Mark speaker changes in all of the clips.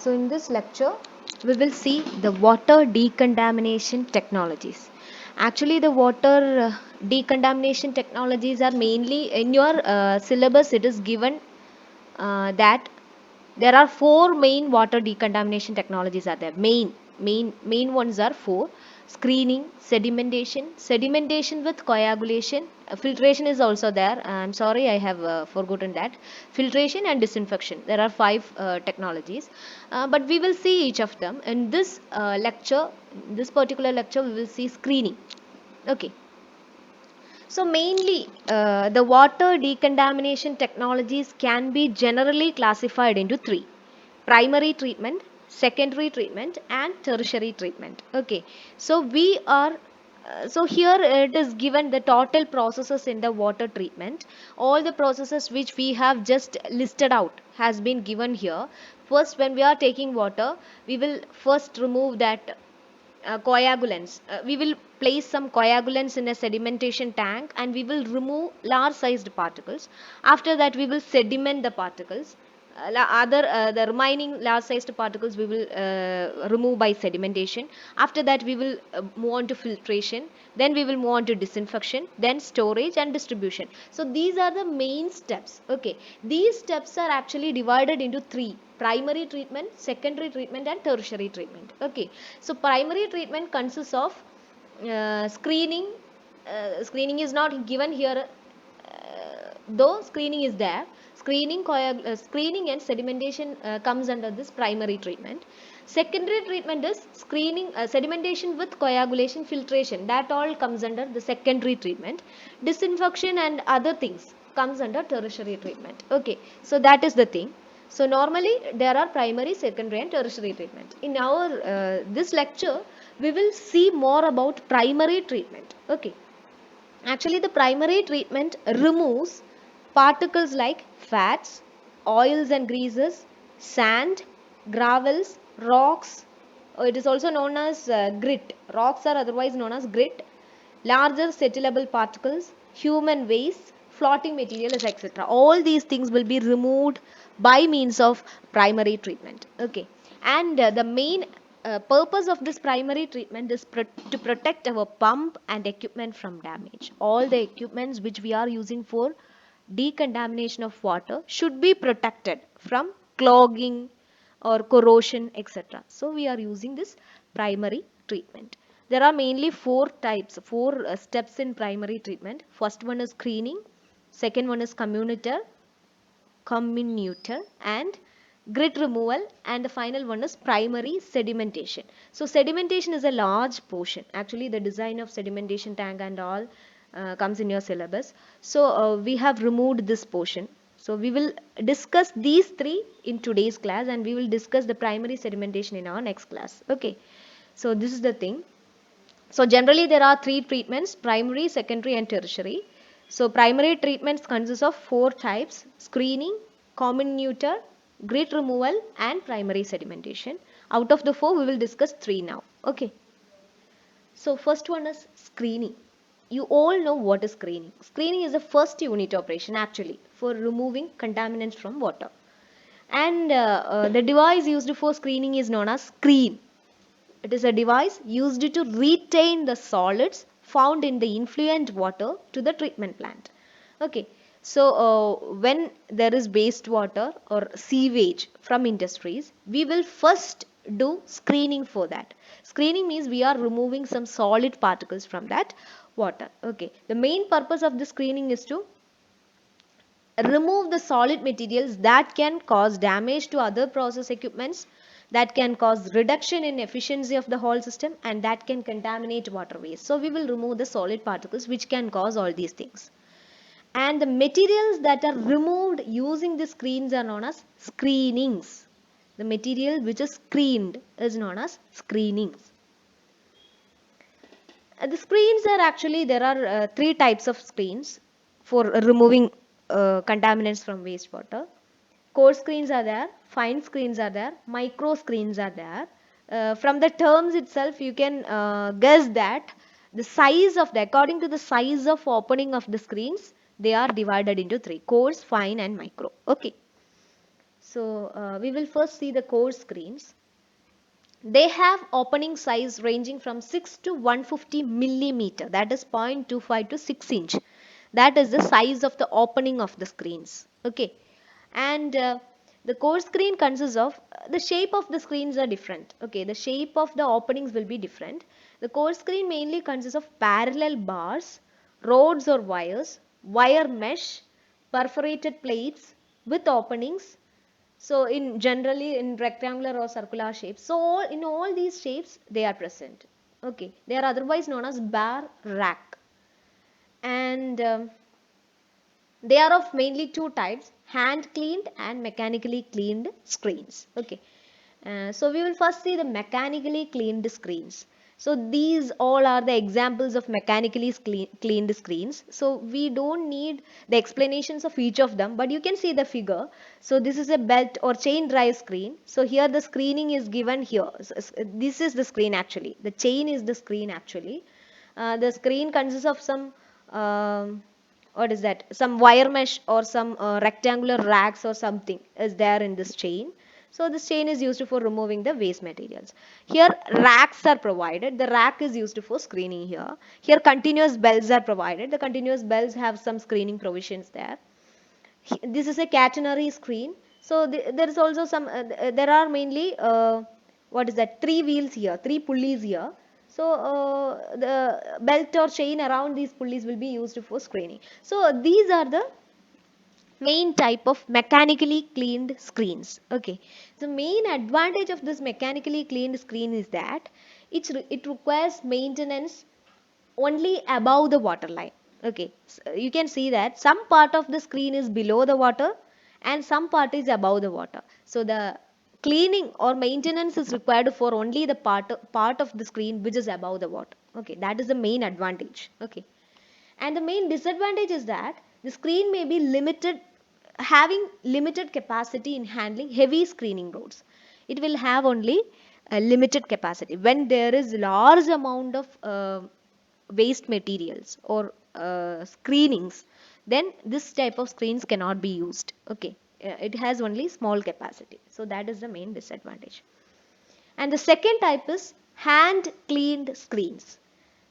Speaker 1: So in this lecture, we will see the water decontamination technologies. Actually, the water decontamination technologies are mainly in your syllabus. It is given that there are four main water decontamination technologies are there. Main ones are four: screening, sedimentation with coagulation, filtration is also there. I'm sorry, I have forgotten that. Filtration and disinfection. There are five technologies, but we will see each of them in this lecture. This particular lecture, we will see screening. Okay. So mainly the water decontamination technologies can be generally classified into three: primary treatment, secondary treatment and tertiary treatment. Okay, so we are so here it is given the total processes in the water treatment. All the processes which we have just listed out has been given here. First, when we are taking water, we will first remove that coagulants. We will place some coagulants in a sedimentation tank and we will remove large sized particles. After that, we will sediment the particles. The remaining large sized particles we will remove by sedimentation. After that, we will move on to filtration. Then we will move on to disinfection, then storage and distribution. So these are the main steps. Okay, these steps are actually divided into three: primary treatment, secondary treatment and tertiary treatment. Okay, so primary treatment consists of screening. Screening is not given here, though screening is there. Screening and sedimentation comes under this primary treatment. Secondary treatment is screening, sedimentation with coagulation, filtration, that all comes under the secondary treatment. Disinfection and other things comes under tertiary treatment. Okay, so that is the thing. So normally there are primary, secondary and tertiary treatment. In our this lecture, we will see more about primary treatment. Okay, actually the primary treatment removes particles like fats, oils and greases, sand, gravels, rocks. It is also known as grit. Rocks are otherwise known as grit. Larger settleable particles, human waste, floating materials, etc. All these things will be removed by means of primary treatment. Okay, and the main purpose of this primary treatment is to protect our pump and equipment from damage. All the equipments which we are using for decontamination of water should be protected from clogging or corrosion, etc. So we are using this primary treatment. There are mainly four types, four steps in primary treatment. First one is screening, second one is comminutor and grit removal, and the final one is primary sedimentation. So sedimentation is a large portion. Actually the design of sedimentation tank and all comes in your syllabus. So we have removed this portion. So we will discuss these three in today's class and we will discuss the primary sedimentation in our next class. Okay, so this is the thing. So generally there are three treatments: primary, secondary and tertiary. So primary treatments consist of four types: screening, comminutor, grit removal and primary sedimentation. Out of the four, we will discuss three now. Okay. So first one is screening. You all know what is screening. Screening is the first unit operation actually for removing contaminants from water. And the device used for screening is known as screen. It is a device used to retain the solids found in the influent water to the treatment plant. Okay, so when there is wastewater or sewage from industries, we will first do screening for that. Screening means we are removing some solid particles from that water. Okay, the main purpose of the screening is to remove the solid materials that can cause damage to other process equipments, that can cause reduction in efficiency of the whole system and that can contaminate waterways. So we will remove the solid particles which can cause all these things. And the materials that are removed using the screens are known as screenings. The material which is screened is known as screenings. The screens are actually, there are three types of screens for removing contaminants from wastewater. Coarse screens are there, fine screens are there, micro screens are there. From the terms itself, you can guess that the size of the, according to the size of opening of the screens, they are divided into three: coarse, fine and micro. Okay. So we will first see the core screens. They have opening size ranging from 6 to 150 millimeter, that is 0.25 to 6 inch. That is the size of the opening of the screens. Okay. And the core screen consists of, the shape of the screens are different. Okay, the shape of the openings will be different. The core screen mainly consists of parallel bars, rods or wires, wire mesh, perforated plates with openings, so in generally in rectangular or circular shapes. So in all these shapes they are present. Okay, they are otherwise known as bar rack. And they are of mainly two types: hand cleaned and mechanically cleaned screens. Okay, so we will first see the mechanically cleaned screens. So these all are the examples of mechanically cleaned screens. So we don't need the explanations of each of them, but you can see the figure. So this is a belt or chain drive screen. So here the screening is given here. This is the screen actually. The chain is the screen actually. The screen consists of some what is that, some wire mesh or some rectangular racks or something is there in this chain. So this chain is used for removing the waste materials. Here racks are provided. The rack is used for screening here. Here continuous belts are provided. The continuous belts have some screening provisions there. This is a catenary screen. So there is also some, there are mainly, what is that, three wheels here, three pulleys here. So the belt or chain around these pulleys will be used for screening. So these are the main type of mechanically cleaned screens. Okay, the main advantage of this mechanically cleaned screen is that it requires maintenance only above the water line. Okay, so you can see that some part of the screen is below the water and some part is above the water. So the cleaning or maintenance is required for only the part of the screen which is above the water. Okay, that is the main advantage. Okay, and the main disadvantage is that the screen may be limited, having limited capacity in handling heavy screening loads. It will have only a limited capacity when there is large amount of waste materials or screenings. Then this type of screens cannot be used. Okay, it has only small capacity, so that is the main disadvantage. And the second type is hand cleaned screens.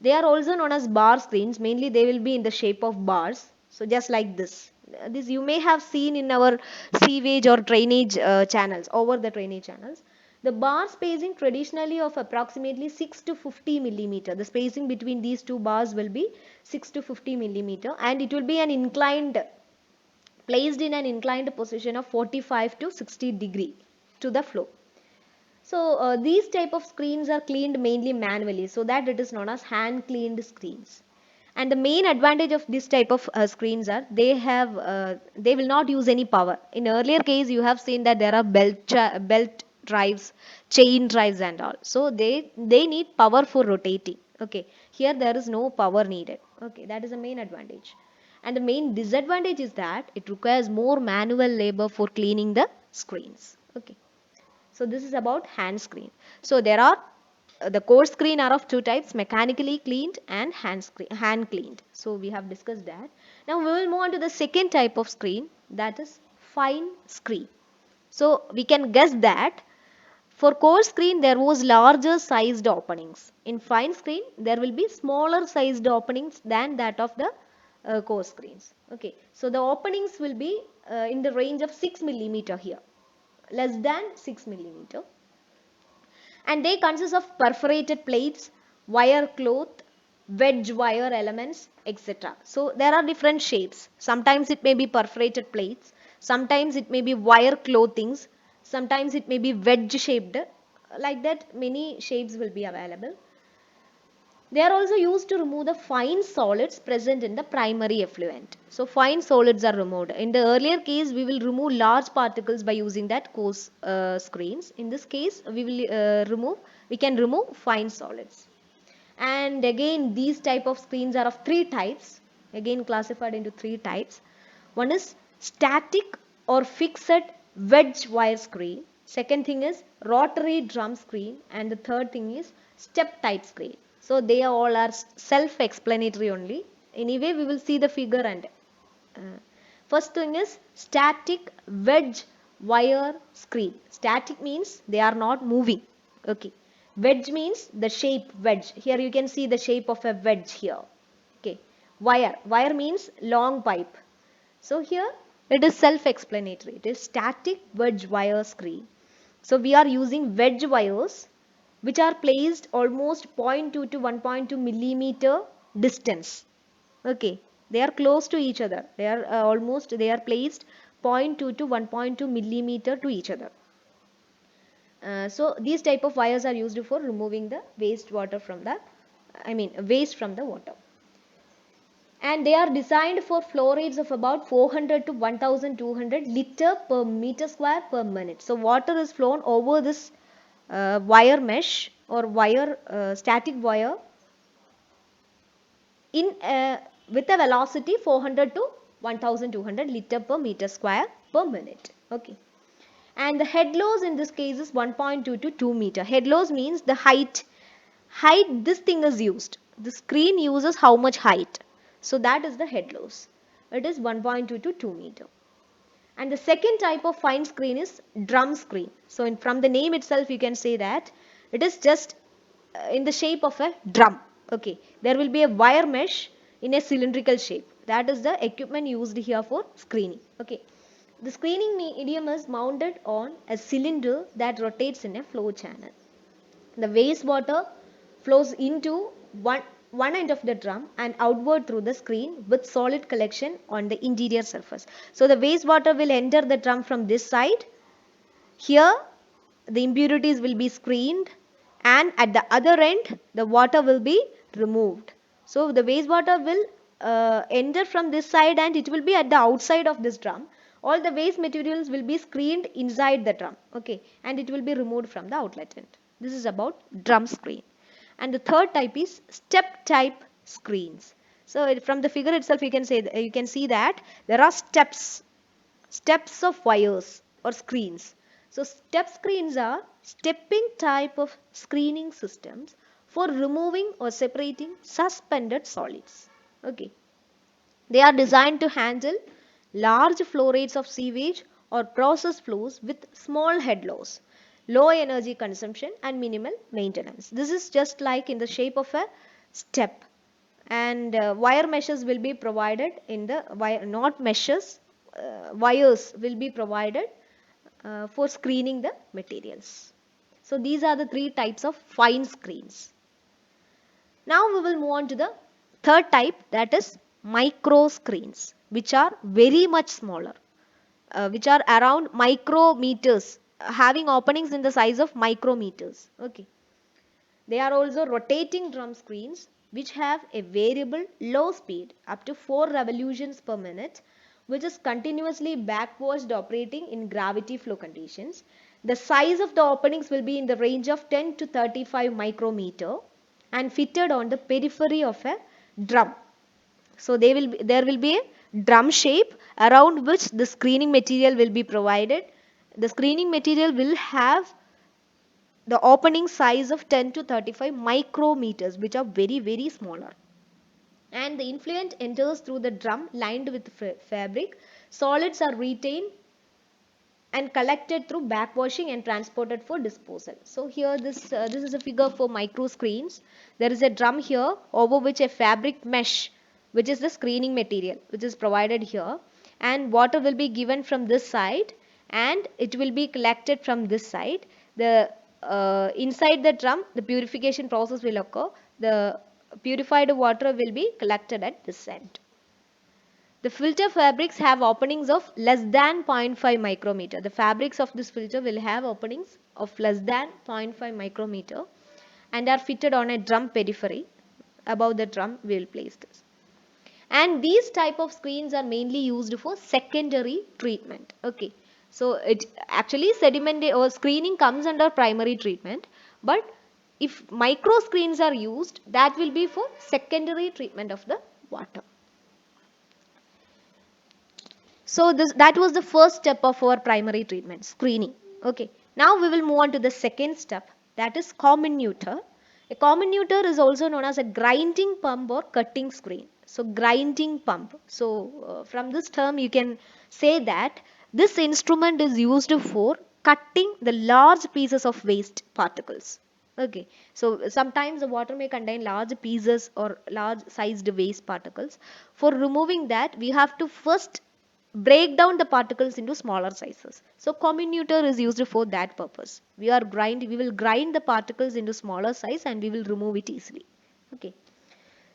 Speaker 1: They are also known as bar screens. Mainly they will be in the shape of bars. So just like this. This you may have seen in our sewage or drainage channels, over the drainage channels. The bar spacing traditionally of approximately 6 to 50 millimeter. The spacing between these two bars will be 6 to 50 millimeter, and it will be an inclined, placed in an inclined position of 45 to 60 degree to the floor. So these type of screens are cleaned mainly manually, so that it is known as hand cleaned screens. And the main advantage of this type of screens are they will not use any power. In earlier case you have seen that there are belt drives, chain drives and all. So they need power for rotating. Okay, here there is no power needed. Okay, that is the main advantage. And the main disadvantage is that it requires more manual labor for cleaning the screens. Okay. So this is about hand screen. So there are the core screen are of two types: mechanically cleaned and hand cleaned. So we have discussed that. Now we will move on to the second type of screen, that is fine screen. So we can guess that for core screen there was larger sized openings. In fine screen there will be smaller sized openings than that of the core screens. Okay, so the openings will be in the range of 6 millimeter here, less than 6 millimeter, and they consist of perforated plates, wire cloth, wedge wire elements, etc. So there are different shapes. Sometimes it may be perforated plates, sometimes it may be wire clothings, sometimes it may be wedge shaped. Like that many shapes will be available. They are also used to remove the fine solids present in the primary effluent. So fine solids are removed. In the earlier case, we will remove large particles by using that coarse screens. In this case, we can remove fine solids. And again, these type of screens are of three types. Again, classified into three types. One is static or fixed wedge wire screen. Second thing is rotary drum screen, and the third thing is step type screen. So they all are self-explanatory only. Anyway, we will see the figure. And uh, first thing is static wedge wire screen. Static means they are not moving. Okay. Wedge means the shape wedge. Here you can see the shape of a wedge here. Okay. Wire means long pipe. So here it is self-explanatory. It is static wedge wire screen. So we are using wedge wires which are placed almost 0.2 to 1.2 millimeter distance. Okay, they are close to each other. They are they are placed 0.2 to 1.2 millimeter to each other. So these type of wires are used for removing the wastewater from the, waste from the water. And they are designed for flow rates of about 400 to 1200 liter per meter square per minute. So water is flown over this wire mesh or static wire in with a velocity 400 to 1200 liter per meter square per minute. Okay. And the head loss in this case is 1.2 to 2 meter. Head loss means the height this thing is used. The screen uses how much height. So that is the head loss. It is 1.2 to 2 meter. And the second type of fine screen is drum screen. So from the name itself you can say that it is just in the shape of a drum. Okay, there will be a wire mesh in a cylindrical shape. That is the equipment used here for screening. Okay, the screening medium is mounted on a cylinder that rotates in a flow channel. The wastewater flows into one end of the drum and outward through the screen with solid collection on the interior surface. So the wastewater will enter the drum from this side. Here the impurities will be screened, and at the other end the water will be removed. So the wastewater will enter from this side and it will be at the outside of this drum. All the waste materials will be screened inside the drum. Okay, and it will be removed from the outlet end. This is about drum screen. And the third type is step type screens. So from the figure itself you can see that there are steps of wires or screens. So step screens are stepping type of screening systems for removing or separating suspended solids. Okay. They are designed to handle large flow rates of sewage or process flows with small head loss, low energy consumption and minimal maintenance. This is just like in the shape of a step, and wire meshes will be provided in the not meshes, wires will be provided for screening the materials. So these are the three types of fine screens. Now we will move on to the third type, that is micro screens, which are very much smaller, which are around micrometers, having openings in the size of micrometers. Okay. They are also rotating drum screens which have a variable low speed up to 4 revolutions per minute, which is continuously backwashed operating in gravity flow conditions. The size of the openings will be in the range of 10 to 35 micrometer and fitted on the periphery of a drum. So there will be a drum shape around which the screening material will be provided. The screening material will have the opening size of 10 to 35 micrometers, which are very smaller. And the influent enters through the drum lined with fabric. Solids are retained and collected through backwashing and transported for disposal. So here this is a figure for micro screens. There is a drum here over which a fabric mesh, which is the screening material, which is provided here, and water will be given from this side and it will be collected from this side. The inside the drum the purification process will occur. The purified water will be collected at this end. The filter fabrics have openings of less than 0.5 micrometer. The fabrics of this filter will have openings of less than 0.5 micrometer and are fitted on a drum periphery. Above the drum we will place this. And these type of screens are mainly used for secondary treatment. Okay. So it actually sediment or screening comes under primary treatment, but if micro screens are used, that will be for secondary treatment of the water. So that was the first step of our primary treatment, screening. Okay. Now we will move on to the second step, that is comminutor. A comminutor is also known as a grinding pump or cutting screen. So grinding pump. So from this term you can say that This instrument is used for cutting the large pieces of waste particles. Okay, so sometimes the water may contain large pieces or large sized waste particles. For removing that, we have to first break down the particles into smaller sizes. So comminutor is used for that purpose. We will grind the particles into smaller size and we will remove it easily. Okay.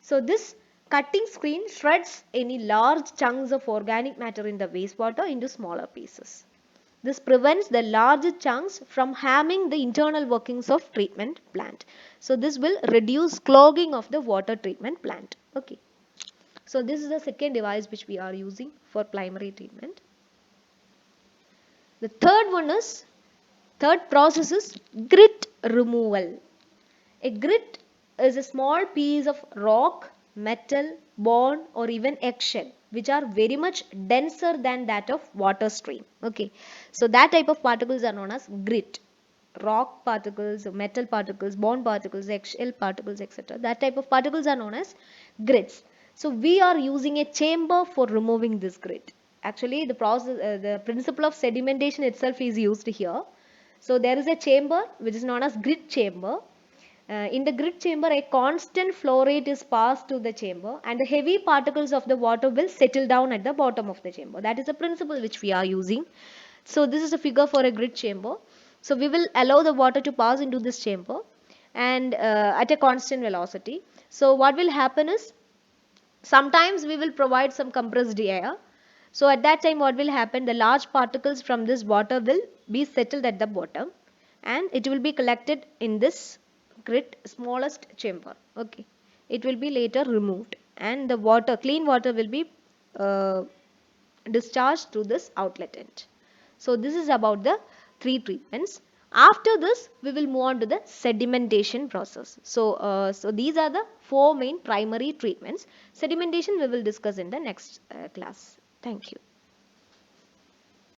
Speaker 1: So this cutting screen shreds any large chunks of organic matter in the wastewater into smaller pieces. This prevents the large chunks from harming the internal workings of treatment plant. So this will reduce clogging of the water treatment plant. Okay. So this is the second device which we are using for primary treatment. The third process is grit removal. A grit is a small piece of rock, metal, bone or even eggshell which are very much denser than that of water stream. Okay. So that type of particles are known as grit. Rock particles, metal particles, bone particles, eggshell particles, etc. That type of particles are known as grits. So we are using a chamber for removing this grit. Actually, the principle of sedimentation itself is used here. So there is a chamber which is known as grit chamber. In the grit chamber, a constant flow rate is passed to the chamber and the heavy particles of the water will settle down at the bottom of the chamber. That is the principle which we are using. So this is a figure for a grit chamber. So we will allow the water to pass into this chamber and at a constant velocity. So what will happen is sometimes we will provide some compressed air. So at that time what will happen, the large particles from this water will be settled at the bottom and it will be collected in this grit smallest chamber. Okay, it will be later removed and the water, clean water will be uh, discharged through this outlet end. So this is about the three treatments. After this, we will move on to the sedimentation process. So these are the four main primary treatments. Sedimentation we will discuss in the next class. Thank you.